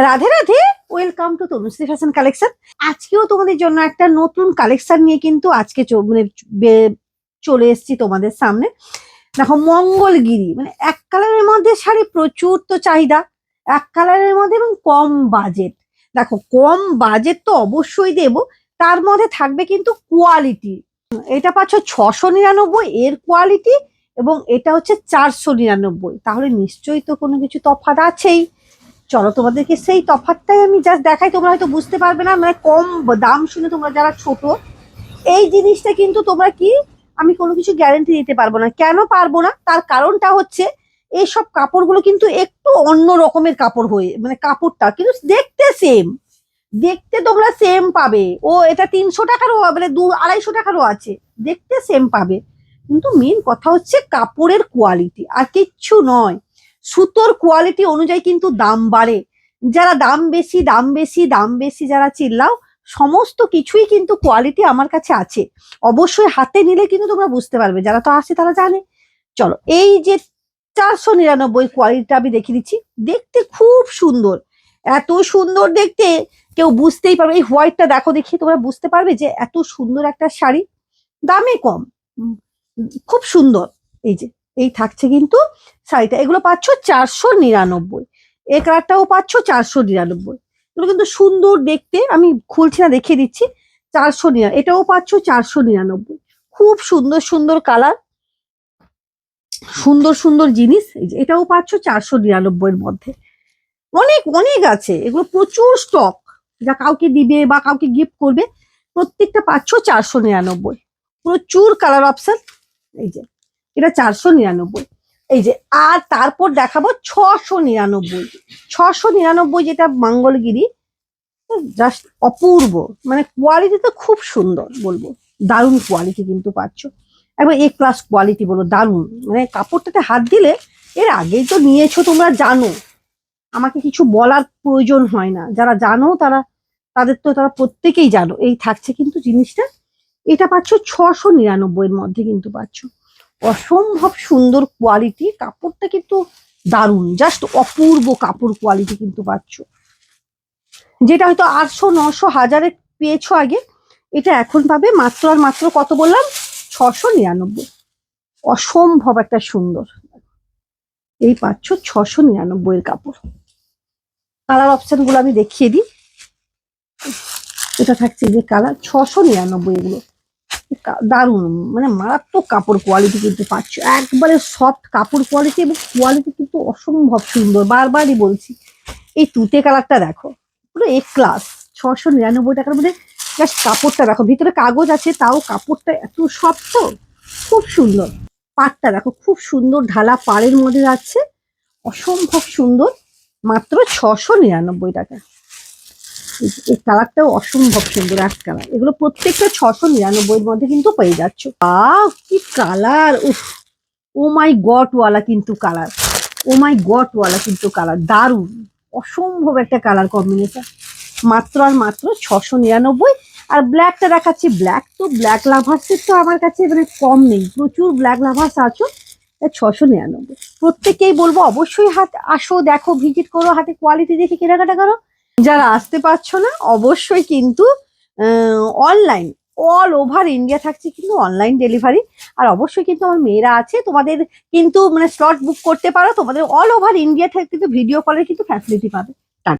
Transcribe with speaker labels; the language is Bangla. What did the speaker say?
Speaker 1: Radhe Radhe, welcome to Tanushree fashion collection. আজকেও তোমাদের জন্য একটা নতুন কালেকশন নিয়ে কিন্তু আজকে চলে এসেছি তোমাদের সামনে। দেখো, মঙ্গলগিরি মানে এক কালারের মধ্যে শাড়ি প্রচুর তো চাহিদা, এক কালারের মধ্যে এবং কম বাজেট। দেখো, কম বাজেট তো অবশ্যই দেব, তার মধ্যে থাকবে কিন্তু কোয়ালিটি। এটা পাচ্ছ 699 এর কোয়ালিটি, এবং এটা হচ্ছে 499। তাহলে নিশ্চয়ই তো কোনো কিছু তফাৎ আছেই। চলো তোমাদেরকে সেই তফাৎটাই আমি জাস্ট দেখাই, তোমরা হয়তো বুঝতে পারবে না। মানে কম দাম শুনে তোমরা যারা ছোট, এই জিনিসটা কিন্তু তোমরা কি, আমি কোনো কিছু গ্যারান্টি দিতে পারবো না। কেন পারবো না, তার কারণটা হচ্ছে এইসব কাপড়গুলো কিন্তু একটু অন্য রকমের কাপড় হয়ে, মানে কাপড়টা কিন্তু দেখতে সেম, দেখতে তোমরা সেম পাবে। ও এটা 300 টাকারও, মানে 200-250 টাকারও আছে, দেখতে সেম পাবে। কিন্তু মেন কথা হচ্ছে কাপড়ের কোয়ালিটি, আর কিচ্ছু নয়। সুতোর কোয়ালিটি অনুযায়ী কিন্তু দাম বাড়ে। যারা দাম বেশি দাম বেশি দাম বেশি যারা চিল্লাও, সমস্ত কিছুই কিন্তু কোয়ালিটি আমার কাছে আছে। অবশ্যই হাতে নিলে কিন্তু তোমরা বুঝতে পারবে, যারা তো আসে তারা জানে। চলো, এই যে 499 কোয়ালিটিটা আমি দেখিয়ে দিচ্ছি। দেখতে খুব সুন্দর, এত সুন্দর দেখতে, কেউ বুঝতেই পারবে। এই হোয়াইটটা দেখো, দেখি তোমরা বুঝতে পারবে যে এত সুন্দর একটা শাড়ি, দামে কম, খুব সুন্দর। এই যে এই থাকছে কিন্তু শাড়িটা, এগুলো পাচ্ছ 499। এই কালারটাও পাচ্ছ 499। এগুলো কিন্তু সুন্দর দেখতে, আমি খুলছি না, দেখিয়ে দিচ্ছি। 499, এটাও পাচ্ছ 499। খুব সুন্দর সুন্দর কালার, সুন্দর সুন্দর জিনিস। এই যে এটাও পাচ্ছ 499 এর মধ্যে। অনেক অনেক আছে, এগুলো প্রচুর স্টক। যা কাউকে দিবে বা কাউকে গিফট করবে, প্রত্যেকটা পাচ্ছ 499। প্রচুর কালার অপশন। এই যে এটা 499। এই যে, আর তারপর দেখাবো 699। 699 যেটা মঙ্গলগিরি, জাস্ট অপূর্ব। মানে কোয়ালিটি তো খুব সুন্দর, বলবো দারুণ কোয়ালিটি কিন্তু পাচ্ছ। একবার A+ কোয়ালিটি, বলো দারুণ। মানে কাপড়টাতে হাত দিলে, এর আগেই তো নিয়েছো তোমরা, জানো, আমাকে কিছু বলার প্রয়োজন হয় না। যারা জানো তারা, তারা প্রত্যেকেই জানো। এই থাকছে কিন্তু জিনিসটা, এটা পাচ্ছ 699 এর মধ্যে কিন্তু পাচ্ছ। অসম্ভব সুন্দর কোয়ালিটি, কাপড়টা কিন্তু দারুণ, জাস্ট অপূর্ব কাপড় কোয়ালিটি কিন্তু পাচ্ছ। যেটা হয়তো 800, 900, 1000-এ পেয়েছো আগে, এটা এখন পাবে মাত্র আর মাত্র কত বললাম, 699। অসম্ভব একটা সুন্দর, এই পাচ্ছ 699 এর কাপড়। কালার অপশন গুলো আমি দেখিয়ে দিই। এটা থাকছে যে কালার 699, এগুলো দারুণ, মানে মারাত্মক কাপড় কোয়ালিটি কিন্তু পাচ্ছ। একবারে সফট কাপড় কোয়ালিটি, এবং কোয়ালিটি কিন্তু অসম্ভব সুন্দর। বারবারই বলছি, এই তুতে কালারটা দেখো, পুরো A+। 699 টাকার মধ্যে জাস্ট কাপড়টা দেখো, ভিতরে কাগজ আছে, তাও কাপড়টা এত সফট, খুব সুন্দর। পাড়টা দেখো, খুব সুন্দর ঢালা পাড়ের মধ্যে যাচ্ছে, অসম্ভব সুন্দর। মাত্র 699 টাকা। এই কালারটাও অসম্ভব সুন্দর, এক কালার। এগুলো প্রত্যেকটা 699 এর মধ্যে কিন্তু পেয়ে যাচ্ছ। কি কালার! উফ, ও মাই গড ওয়ালা কিন্তু কালার, ও মাই গড ওয়ালা কিন্তু কালার, দারুণ, অসম্ভব একটা কালার কম্বিনেশন। মাত্র আর মাত্র 699। আর ব্ল্যাকটা দেখাচ্ছি। ব্ল্যাক তো, ব্ল্যাক লাভার্সের তো আমার কাছে মানে কম নেই, প্রচুর ব্ল্যাক লাভার্স আছো। 699। প্রত্যেককেই বলবো অবশ্যই আসো, দেখো, ভিজিট করো, হাতে কোয়ালিটি দেখে কেনাকাটা করো। যারা আসতে পারছো না, অবশ্যই কিন্তু অনলাইন, অল ওভার ইন্ডিয়া থাকছে কিন্তু অনলাইন ডেলিভারি। আর অবশ্যই কিন্তু আমার মেয়েরা আছে, তোমাদের কিন্তু মানে স্লট বুক করতে পারো, তোমাদের অল ওভার ইন্ডিয়া থেকে কিন্তু ভিডিও কলের কিন্তু ফ্যাসিলিটি পাবে।